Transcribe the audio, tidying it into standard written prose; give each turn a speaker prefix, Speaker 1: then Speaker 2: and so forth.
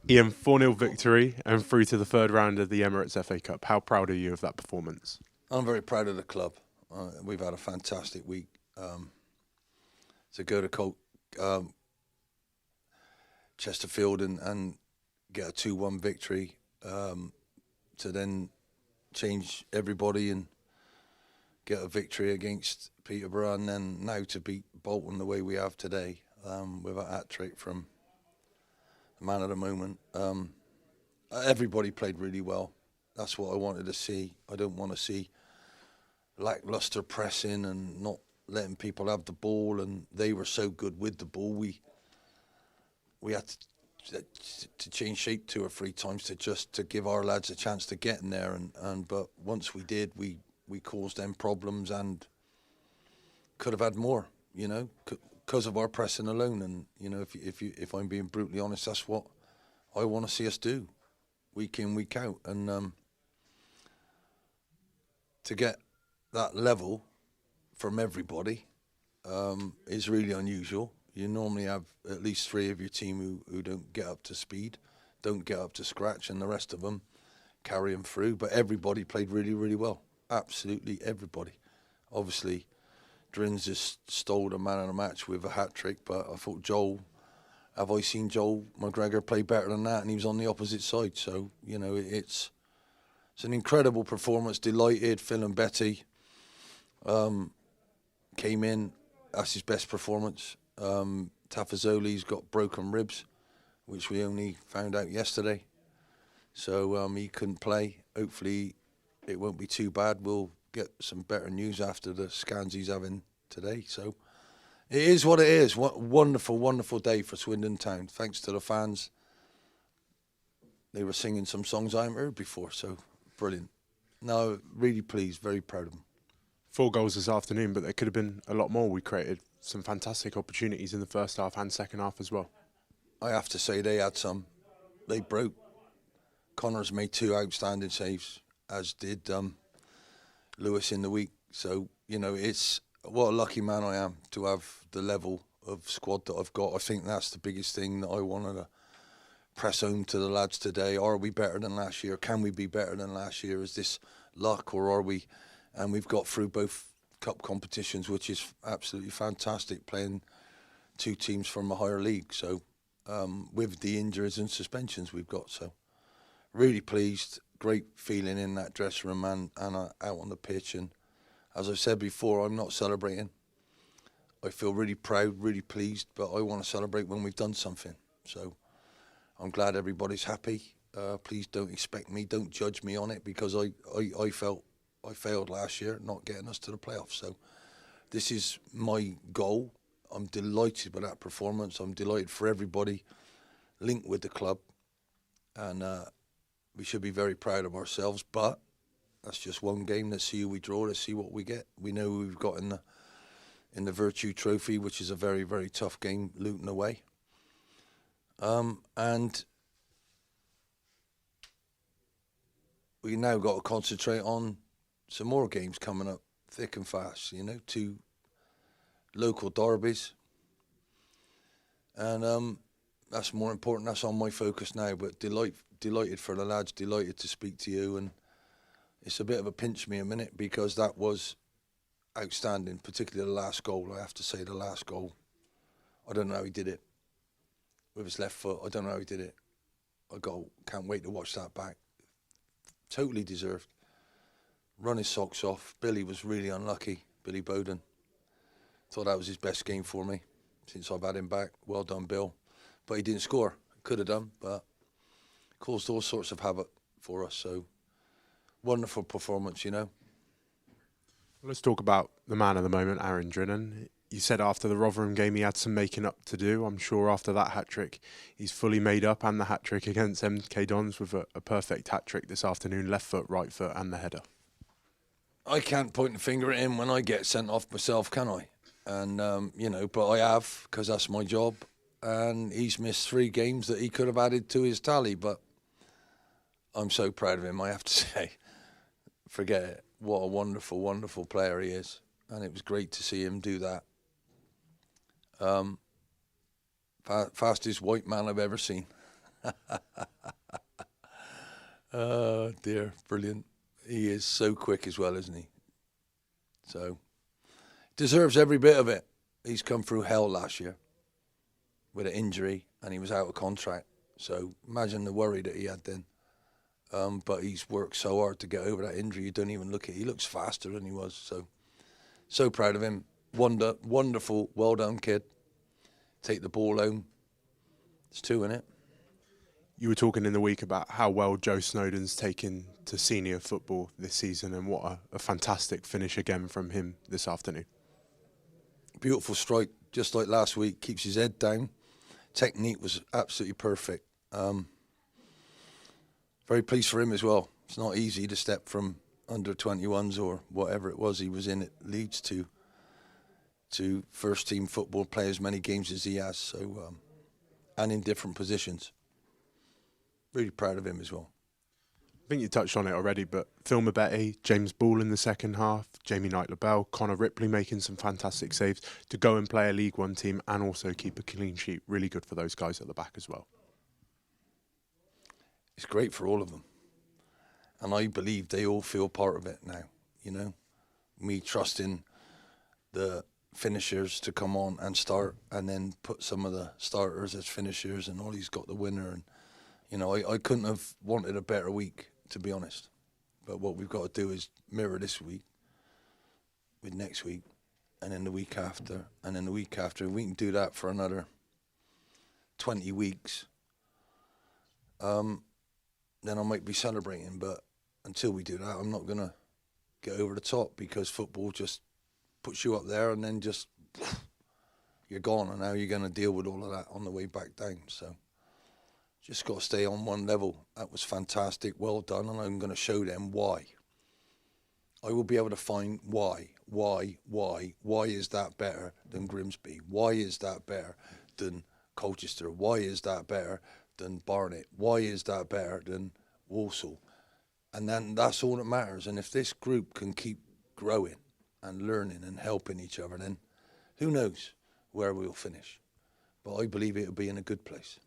Speaker 1: Ian, 4-0 victory and through to the third round of the Emirates FA Cup. How proud are you of that performance?
Speaker 2: I'm very proud of the club. We've had a fantastic week. To go to Chesterfield and get a 2-1 victory, to then change everybody and get a victory against Peterborough, and then now to beat Bolton the way we have today, with a hat-trick from the man of the moment. Everybody played really well. That's what I wanted to see. I don't want to see lacklustre pressing and not letting people have the ball, and they were so good with the ball. We had to change shape 2 or 3 times to give our lads a chance to get in there, but once we did, we caused them problems and could have had more, because of our pressing alone. And if I'm being brutally honest, that's what I want to see us do, week in, week out, and to get that level from everybody is really unusual. You normally have at least 3 of your team who don't get up to speed, don't get up to scratch, and the rest of them carry them through. But everybody played really, really well. Absolutely everybody. Obviously, Drins just stole the man of the match with a hat-trick, but I thought have I seen Joel McGregor play better than that? And he was on the opposite side. So, it's an incredible performance. Delighted. Phil and Betty came in. That's his best performance. Tafazoli's got broken ribs, which we only found out yesterday. So he couldn't play. Hopefully it won't be too bad. We'll get some better news after the scans he's having today. So it is what it is. What wonderful, wonderful day for Swindon Town. Thanks to the fans. They were singing some songs I haven't heard before, so brilliant. No, really pleased, very proud of them.
Speaker 1: 4 goals this afternoon, but there could have been a lot more. We created some fantastic opportunities in the first half and second half as well.
Speaker 2: I have to say they had some. They broke. Connor's made 2 outstanding saves, as did Lewis in the week. So, it's what a lucky man I am to have the level of squad that I've got. I think that's the biggest thing that I wanted to press home to the lads today. Are we better than last year? Can we be better than last year? Is this luck, or are we? And we've got through both cup competitions, which is absolutely fantastic, playing 2 teams from a higher league. So with the injuries and suspensions we've got. So really pleased, great feeling in that dressing room and out on the pitch. And as I've said before, I'm not celebrating. I feel really proud, really pleased, but I want to celebrate when we've done something. So I'm glad everybody's happy. Please don't expect me, don't judge me on it, because I felt I failed last year, not getting us to the playoffs. So this is my goal. I'm delighted with that performance. I'm delighted for everybody linked with the club. And we should be very proud of ourselves. But that's just one game. Let's see who we draw. Let's see what we get. We know who we've got in the Virtue Trophy, which is a very, very tough game, Luton away. And we now got to concentrate on some more games coming up thick and fast, 2 local derbies. And that's more important. That's on my focus now. But delighted for the lads, delighted to speak to you. And it's a bit of a pinch me a minute, because that was outstanding, particularly the last goal. I have to say, the last goal, I don't know how he did it. With his left foot, I don't know how he did it. Can't wait to watch that back. Totally deserved. Run his socks off. Billy was really unlucky, Billy Bowden. Thought that was his best game for me since I've had him back. Well done, Bill. But he didn't score. Could have done, but caused all sorts of havoc for us. So, wonderful performance,
Speaker 1: Let's talk about the man of the moment, Aaron Drinan. You said after the Rotherham game he had some making up to do. I'm sure after that hat-trick he's fully made up, and the hat-trick against MK Dons with a perfect hat-trick this afternoon, left foot, right foot and the header.
Speaker 2: I can't point the finger at him when I get sent off myself, can I? And, but I have, because that's my job. And he's missed 3 games that he could have added to his tally. But I'm so proud of him, I have to say. Forget it. What a wonderful, wonderful player he is. And it was great to see him do that. Fastest white man I've ever seen. dear, brilliant. He is so quick as well, isn't he? So, deserves every bit of it. He's come through hell last year with an injury and he was out of contract. So, imagine the worry that he had then. But he's worked so hard to get over that injury. You don't even look at it. He looks faster than he was. So proud of him. Wonderful, well done kid. Take the ball home. There's two in it.
Speaker 1: You were talking in the week about how well Joe Snowden's taken to senior football this season, and what a fantastic finish again from him this afternoon.
Speaker 2: Beautiful strike, just like last week. Keeps his head down. Technique was absolutely perfect. Very pleased for him as well. It's not easy to step from under 21s or whatever it was he was in at Leeds to first team football, play as many games as he has. So, and in different positions. Really proud of him as well.
Speaker 1: I think you touched on it already, but Phil Mabete, James Ball in the second half, Jamie Knight-LaBelle, Connor Ripley making some fantastic saves to go and play a League One team and also keep a clean sheet. Really good for those guys at the back as well.
Speaker 2: It's great for all of them. And I believe they all feel part of it now, you know. Me trusting the finishers to come on and start, and then put some of the starters as finishers, and Ollie's got the winner. And, you know, I couldn't have wanted a better week, to be honest. But what we've got to do is mirror this week with next week, and then the week after, and then the week after. And we can do that for another 20 weeks. Then I might be celebrating, but until we do that, I'm not going to get over the top, because football just puts you up there and then just you're gone, and now you're going to deal with all of that on the way back down. So just got to stay on one level. That was fantastic, well done, and I'm going to show them why. I will be able to find why is that better than Grimsby? Why is that better than Colchester? Why is that better than Barnet? Why is that better than Walsall? And then that's all that matters. And if this group can keep growing and learning and helping each other, then who knows where we'll finish. But I believe it'll be in a good place.